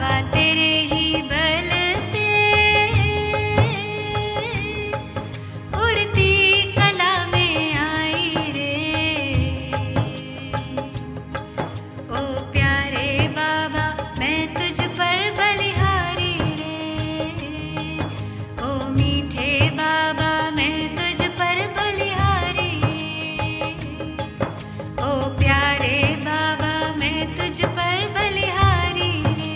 बाबा तेरे ही बल से उड़ती कला में आई रे। ओ प्यारे बाबा मैं तुझ पर बलिहारी रे। ओ मीठे बाबा मैं तुझ पर बलिहारी। ओ प्यारे बाबा मैं तुझ पर बलिहारी रे।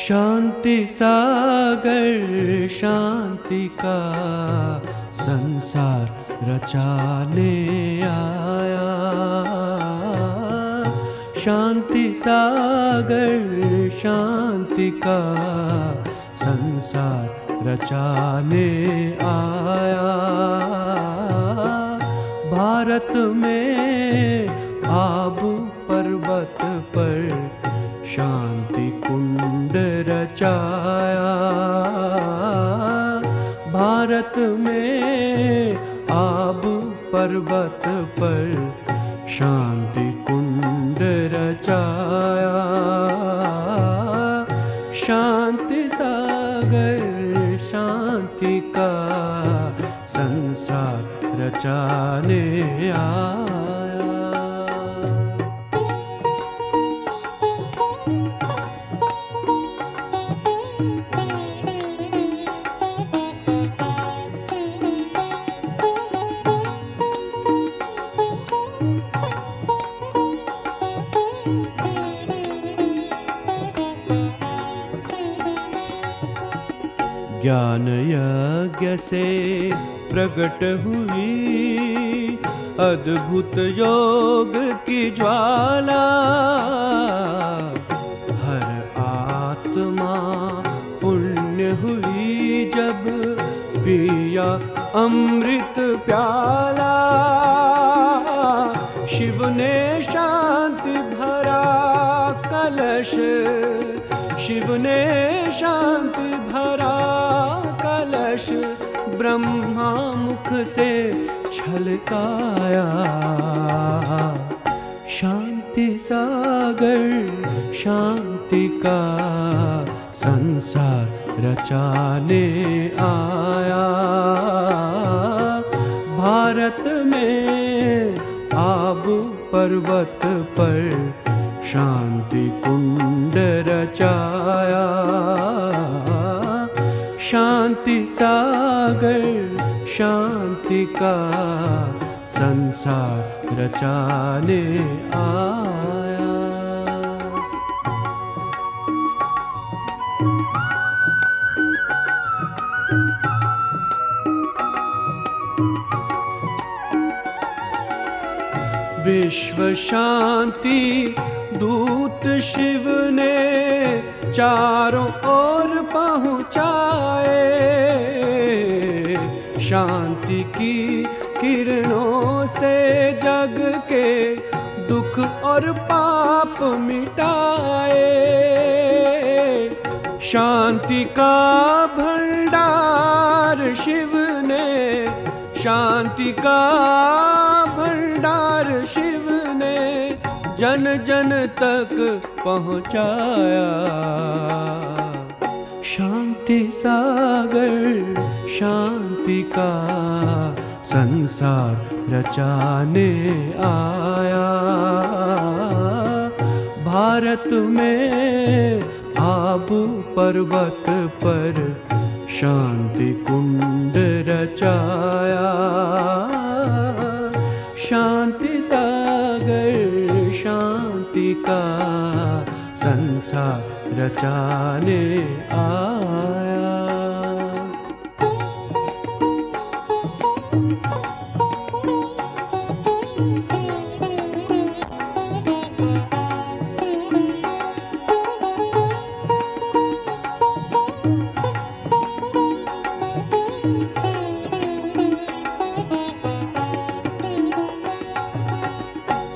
शांति सागर शांति का संसार रचाने आया। शांति सागर शांति का संसार रचाने आया। भारत में आबू पर्वत पर शांति कुंड रचाया। भारत में आबू पर्वत पर शांति कुंड रचाया। शांति सागर शांति का संसार रचाने आया। ज्ञान यज्ञ से प्रकट हुई अद्भुत योग की ज्वाला। हर आत्मा पुण्य हुई जब पिया अमृत प्याला। शिव ने शांति भरा कलश, शिव ने शांति भरा कलश, ब्रह्मा मुख से छलकाया। शांति सागर शांति का संसार रचाने आया। भारत में आबू पर्वत पर शांति कुंड रचाया। शांति सागर शांति का संसार रचाने आया। विश्व शांति दूत शिव ने चारों ओर पहुँचाए। शांति की किरणों से जग के दुख और पाप मिटाए। शांति का भंडार शिव ने, शांति का भंडार शिव ने जन जन तक पहुँचाया। शांति सागर शांति का संसार रचाने आया। भारत में आबू पर्वत पर शांति कुंड रचाया। शांति सागर शांति का संसार रचाने आया।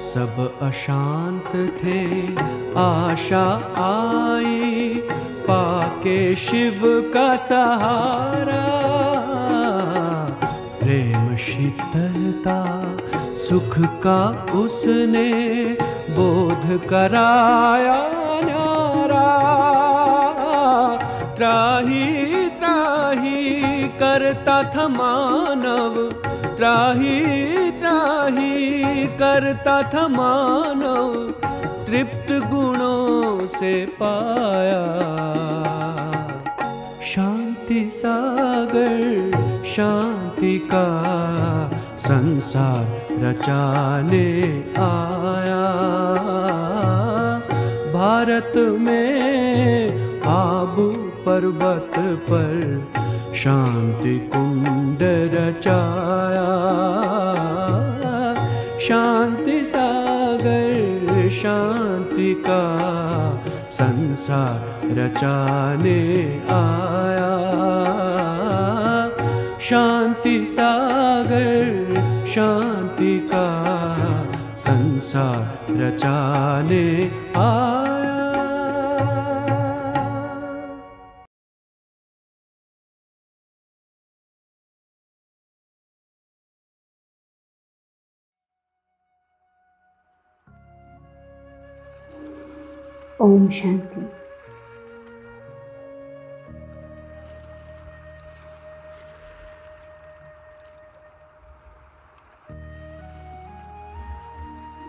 सब अशांत थे आशा आई, पाके शिव का सहारा। प्रेम शीतलता सुख का उसने बोध कराया न्यारा। त्राही त्राही करता था मानव, त्राही त्राही करता था मानव, तृप्त गुणों से पाया। शांति सागर शांति का संसार रचाने आया। भारत में आबू पर्वत पर शांति कुंड रचाया। शांति सागर शांति का संसार रचाने आया। शांति सागर शांति का संसार रचाने आया। ओम शांति।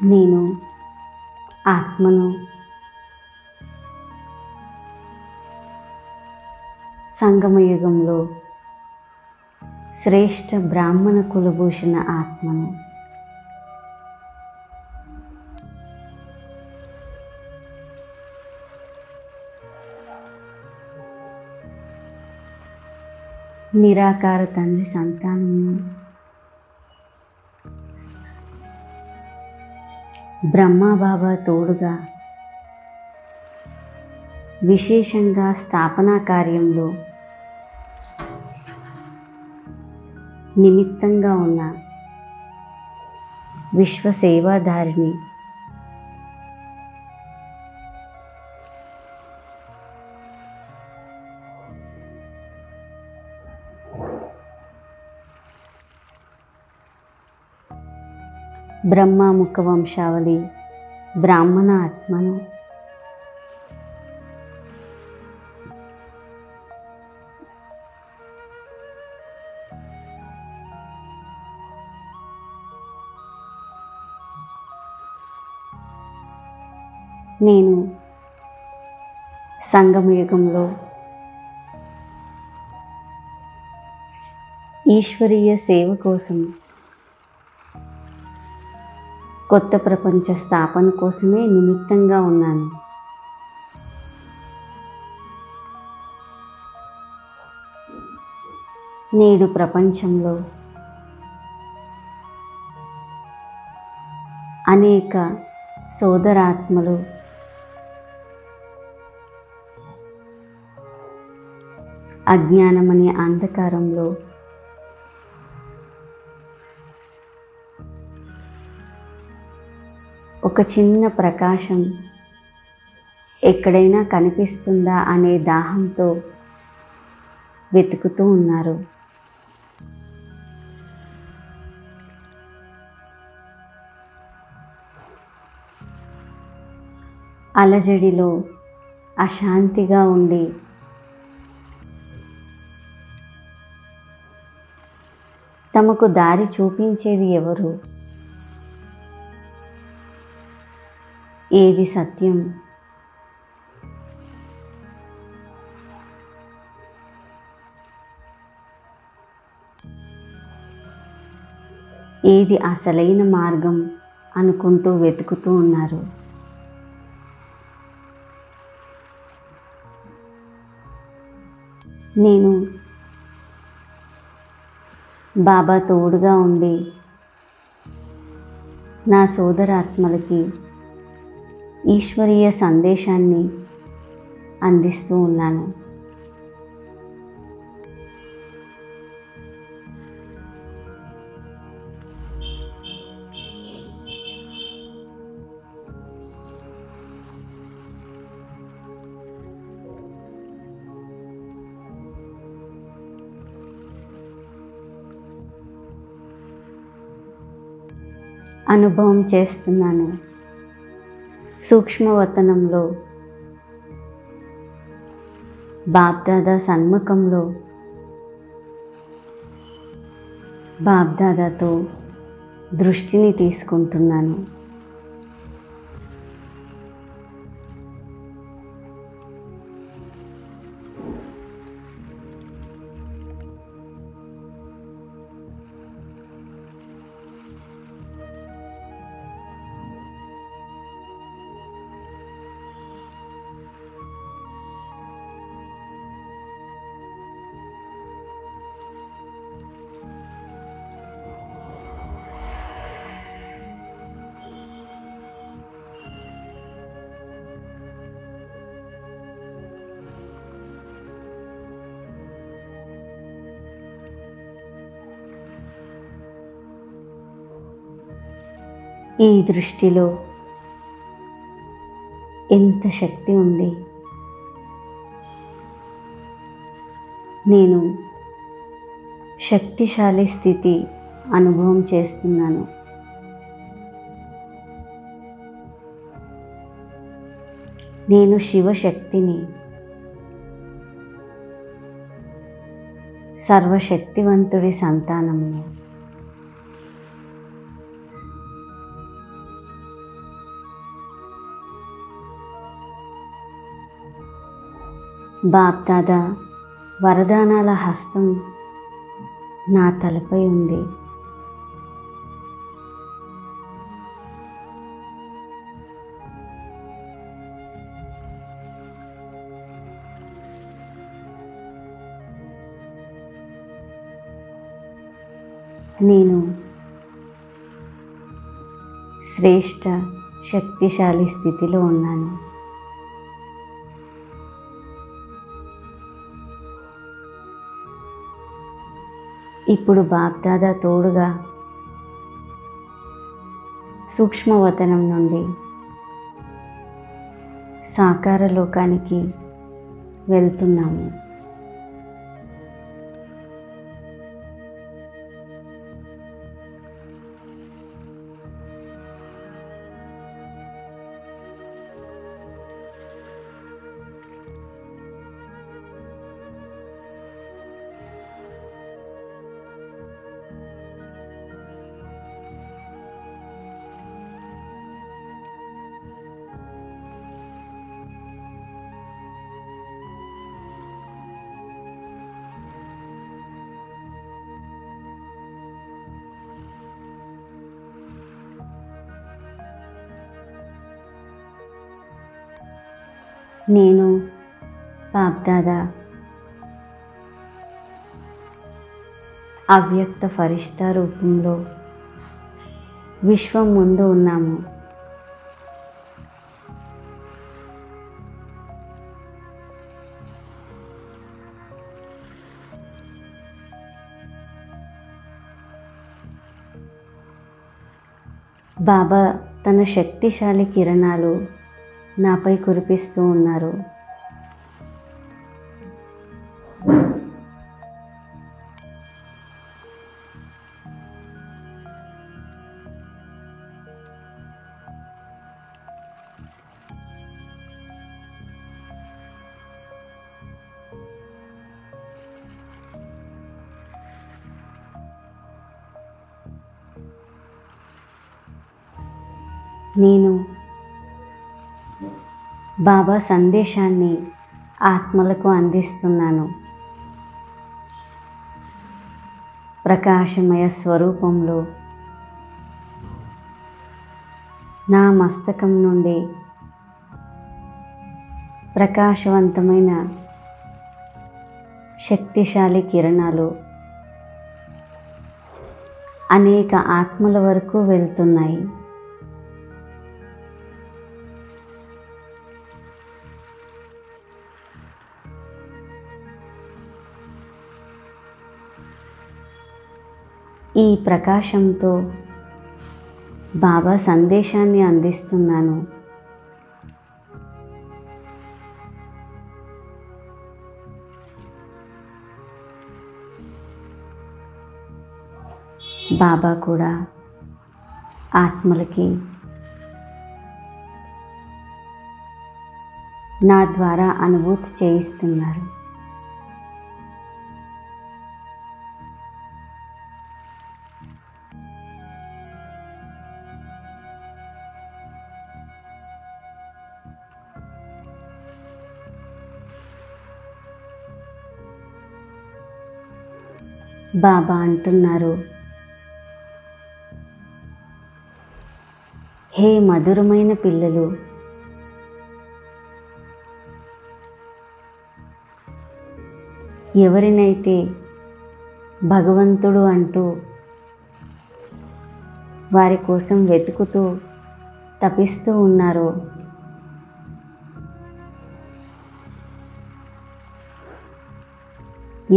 నేను ఆత్మను సంగమయుగంలో శ్రేష్ఠ బ్రాహ్మణ కులభూషణ ఆత్మను. నిరాకార తండ్రి సంతానము. బ్రహ్మా బాబా తోడుగా విశేషంగా స్థాపనా కార్యంలో నిమిత్తంగా ఉన్న విశ్వ సేవాధారిణి. బ్రహ్మాముఖ వంశావళి బ్రాహ్మణ ఆత్మను. నేను సంగమయుగంలో ఈశ్వరీయ సేవ కోసం, కొత్త ప్రపంచ స్థాపన కోసమే నిమిత్తంగా ఉన్నాను. నేడు ప్రపంచంలో అనేక సోదరాత్మలు అజ్ఞానమనే అంధకారంలో ఒక చిన్న ప్రకాశం ఎక్కడైనా కనిపిస్తుందా అనే దాహంతో వెతుకుతూ ఉన్నారు. అలజడిలో అశాంతిగా ఉండి తమకు దారి చూపించేది ఎవరు? ఏది సత్యం? ఏది అసలైన మార్గం అనుకుంటూ వెతుకుతూ ఉన్నారు. నేను బాబా తోడుగా ఉండి నా సోదరాత్మలకి ఈశ్వరీయ సందేశాన్ని అందిస్తూ ఉన్నాను. అనుభవం చేస్తున్నాను. సూక్ష్మవతనంలో బాబ్దాదా సన్ముఖంలో బాబ్దాదాతో దృష్టిని తీసుకుంటున్నాను. ఈ దృష్టిలో ఎంత శక్తి ఉంది. నేను శక్తిశాలి స్థితి అనుభవం చేస్తున్నాను. నేను శివశక్తిని, సర్వశక్తివంతుడి సంతానమును. బాప్దాదా వరదానాల హస్తం నా తలపై ఉంది. నేను శ్రేష్ట శక్తిశాలి స్థితిలో ఉన్నాను. ఇప్పుడు బాప్దాదా తోడుగా సూక్ష్మవతనం నుండి సాకార లోకానికి వెళ్తున్నాము. నేను బాప్దాదా అవ్యక్త ఫరిష్తా రూపంలో విశ్వం ముందు ఉన్నాము. బాబా తన శక్తిశాలి కిరణాలు నాపై కురిపిస్తూ ఉన్నారు. నేను బాబా సందేశాన్ని ఆత్మలకు అందిస్తున్నాను. ప్రకాశమయ స్వరూపంలో నా మస్తకం నుండి ప్రకాశవంతమైన శక్తిశాలి కిరణాలు అనేక ఆత్మల వరకు వెళ్తున్నాయి. ఈ ప్రకాశంతో బాబా సందేశాన్ని అందిస్తున్నాను. బాబా కూడా ఆత్మలకి నా ద్వారా అనుభూతి చేయిస్తున్నారు. బాబా అంటున్నారు, హే మధురమైన పిల్లలు, ఎవరినైతే భగవంతుడు అంటూ వారి కోసం వెతుకుతూ తపిస్తూ ఉన్నారో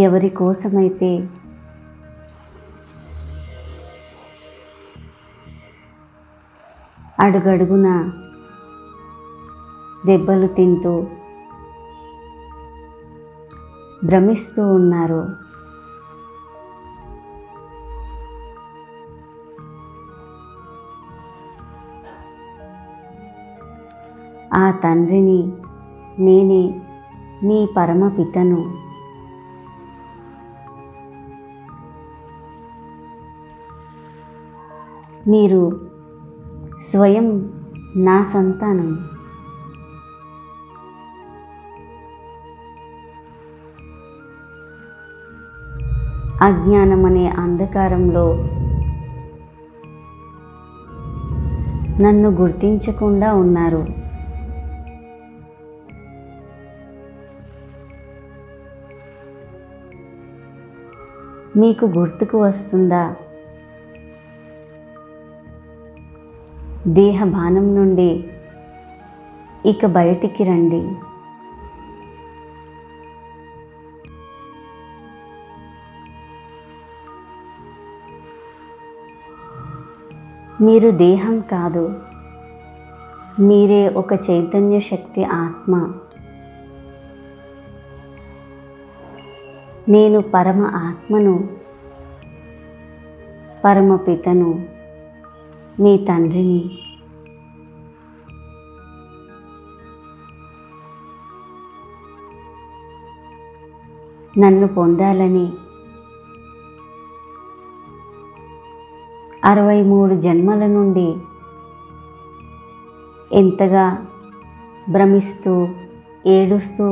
ఎవరి కోసమైతే అడుగడుగున దెబ్బలు తింటూ భ్రమిస్తూ ఉన్నారు. ఆ తండ్రిని నేనే, మీ పరమపితను. మీరు స్వయం నా సంతానం. అజ్ఞానం అనే అంధకారంలో నన్ను గుర్తించకుండా ఉన్నారు. మీకు గుర్తుకు వస్తుందా? దేహ బాణం నుండి ఇక బయటికి రండి. మీరు దేహం కాదు, మీరే ఒక చైతన్య శక్తి ఆత్మ. నేను పరమ ఆత్మను, పరమపితను, మీ తండ్రిని. నన్ను పొందాలని 63 జన్మల నుండి ఎంతగా భ్రమిస్తూ ఏడుస్తూ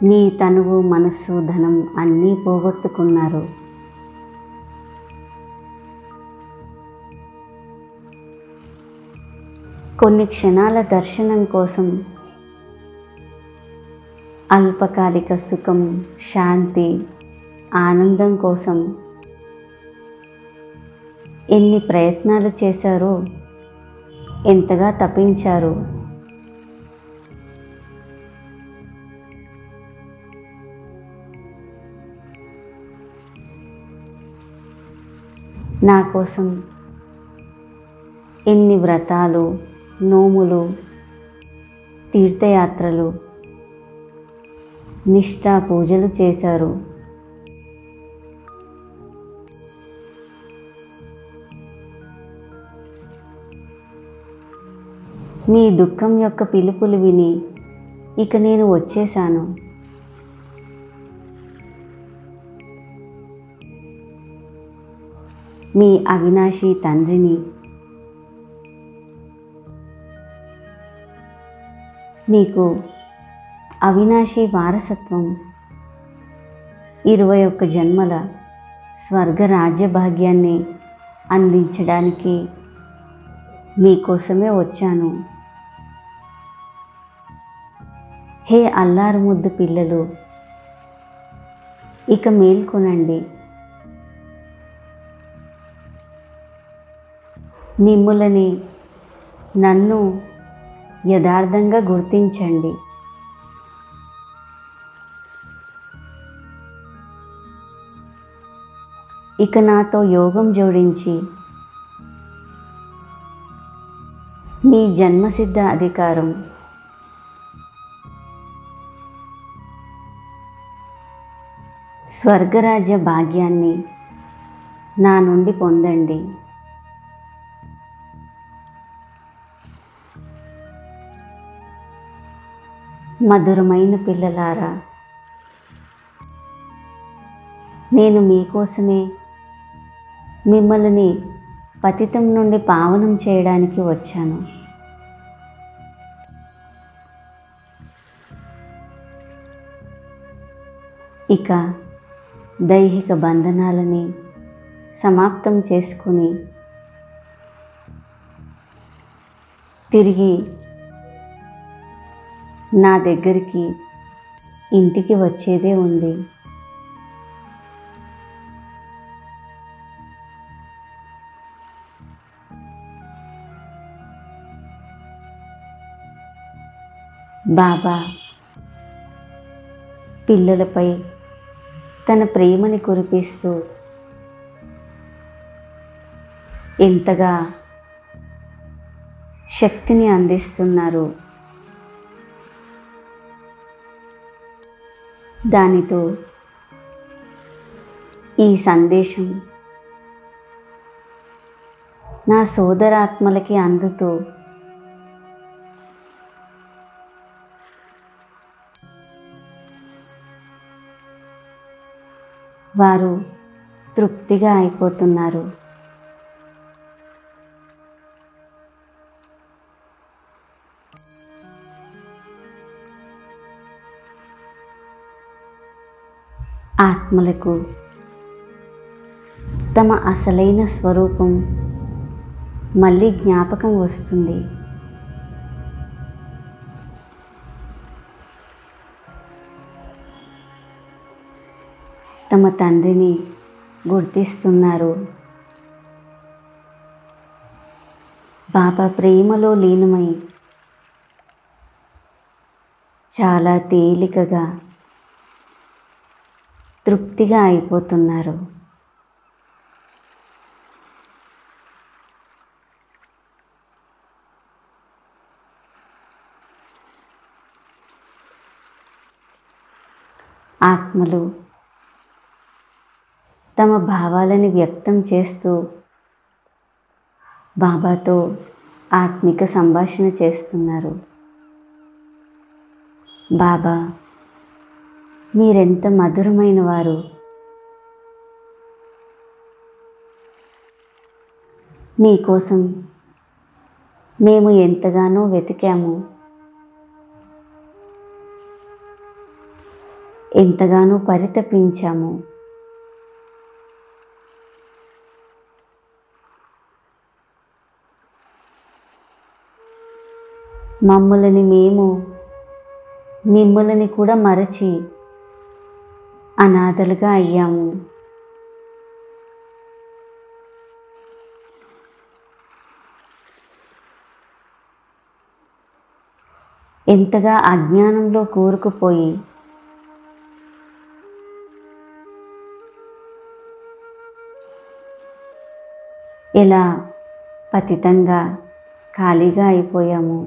మీ తనువు, మనస్సు, ధనం అన్నీ పోగొట్టుకున్నారు. కొన్ని క్షణాల దర్శనం కోసం, అల్పకాలిక సుఖం, శాంతి, ఆనందం కోసం ఎన్ని ప్రయత్నాలు చేశారో, ఎంతగా తపించారు. నా కోసం ఎన్ని వ్రతాలు, నోములు, తీర్థయాత్రలు, నిష్ఠా పూజలు చేశారు. మీ దుఃఖం యొక్క పిలుపులు విని ఇక నేను వచ్చేశాను. మీ అవినాశి తండ్రిని. మీకు అవినాశి వారసత్వం, 21 జన్మల స్వర్గ రాజ్య భాగ్యాన్ని అందించడానికి మీకోసమే వచ్చాను. హే అల్లారు ముద్దు పిల్లలు, ఇక మేల్కొనండి. మిమ్ములని, నన్ను యథార్థంగా గుర్తించండి. ఇక నాతో యోగం జోడించి మీ జన్మసిద్ధ అధికారం, స్వర్గరాజ్య భాగ్యాన్ని నా నుండి పొందండి. మధురమైన పిల్లలారా, నేను మీకోసమే మిమ్మల్ని పతితం నుండి పావనం చేయడానికి వచ్చాను. ఇక దైహిక బంధనాలని సమాప్తం చేసుకుని తిరిగి నా దగ్గరికి ఇంటికి వచ్చేదే ఉంది. బాబా పిల్లలపై తన ప్రేమని కురిపిస్తూ ఎంతగా శక్తిని అందిస్తున్నారు. దానితో ఈ సందేశం నా సోదరాత్మలకి అందుతూ వారు తృప్తిగా అయిపోతున్నారు. ఆత్మలకు తమ అసలైన స్వరూపం మళ్ళీ జ్ఞాపకం వస్తుంది. తమ తండ్రిని గుర్తిస్తున్నారు. బాబా ప్రేమలో లీనమై చాలా తేలికగా తృప్తిగా అయిపోతున్నారు. ఆత్మలు తమ భావాలని వ్యక్తం చేస్తూ బాబాతో ఆత్మిక సంభాషణ చేస్తున్నారు. బాబా, మీరెంత మధురమైన వారు, మీకోసం మేము ఎంతగానో వెతికాము, ఎంతగానో పరితపించాము. మమ్ములని మేము మిమ్ములని కూడా మరచి అనాథలుగా అయ్యాము. ఎంతగా అజ్ఞానంలో కూరుకుపోయి ఎలా పతితంగా ఖాళీగా అయిపోయాము.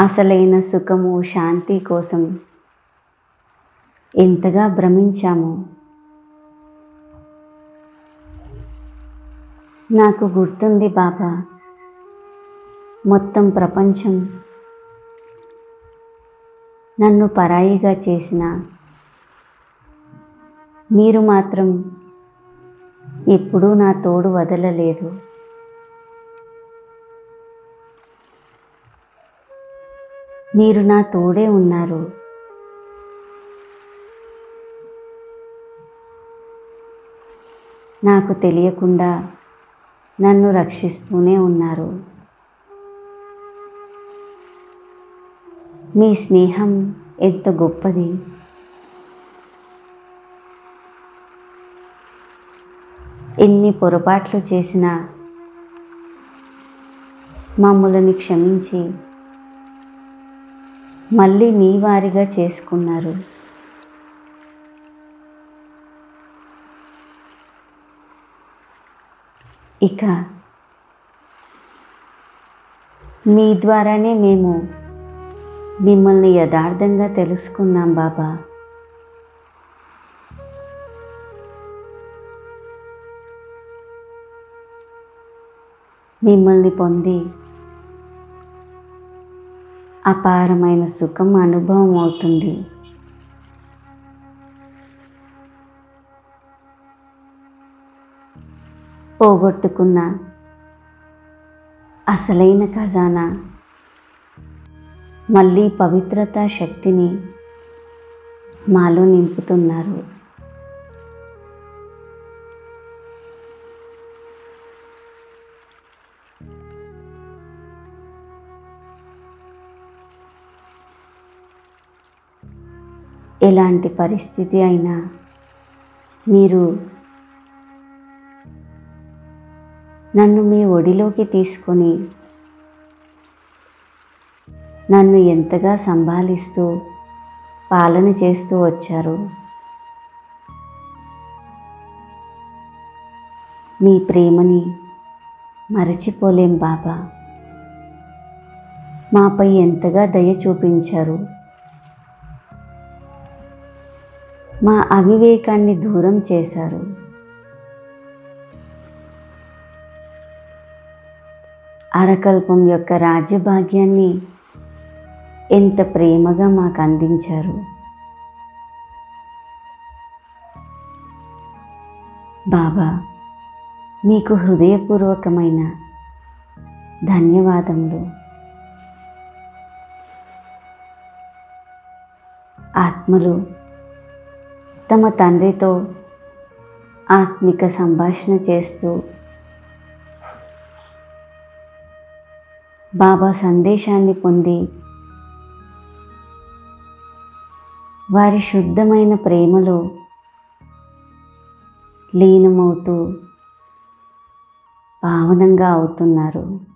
అసలైన సుఖము శాంతి కోసం ఎంతగా భ్రమించాము. నాకు గుర్తుంది బాబా, మొత్తం ప్రపంచం నన్ను పరాయిగా చేసిన మీరు మాత్రం ఎప్పుడూ నా తోడు వదలలేదు. మీరు నా తోడే ఉన్నారు. నాకు తెలియకుండా నన్ను రక్షిస్తూనే ఉన్నారు. మీ స్నేహం ఎంత గొప్పది. ఎన్ని పొరపాట్లు చేసినా మమ్ములని క్షమించి మళ్ళీ మీ వారిగా చేసుకున్నారు. ఇక మీ ద్వారానే మేము మిమ్మల్ని యథార్థంగా తెలుసుకున్నాం బాబా. మిమ్మల్ని పొంది అపారమైన సుఖం అనుభవం అవుతుంది. పోగొట్టుకున్న అసలైన ఖజానా మళ్ళీ పవిత్రతా శక్తిని మాలో నింపుతున్నారు. ఎలాంటి పరిస్థితి అయినా మీరు నన్ను మీ ఒడిలోకి తీసుకొని నన్ను ఎంతగా సంభాలిస్తూ పాలన చేస్తూ వచ్చారు. మీ ప్రేమని మరచిపోలేం బాబా. మాపై ఎంతగా దయ చూపించారు. మా అవివేకాన్ని దూరం చేశారు. అరకల్పం యొక్క రాజ్యభాగ్యాన్ని ఎంత ప్రేమగా మాకు అందించారు. బాబా, మీకు హృదయపూర్వకమైన ధన్యవాదములు. ఆత్మలు తమ తండ్రితో ఆత్మిక సంభాషణ చేస్తూ బాబా సందేశాన్ని పొంది వారి శుద్ధమైన ప్రేమలో లీనమవుతూ పావనంగా అవుతున్నారు.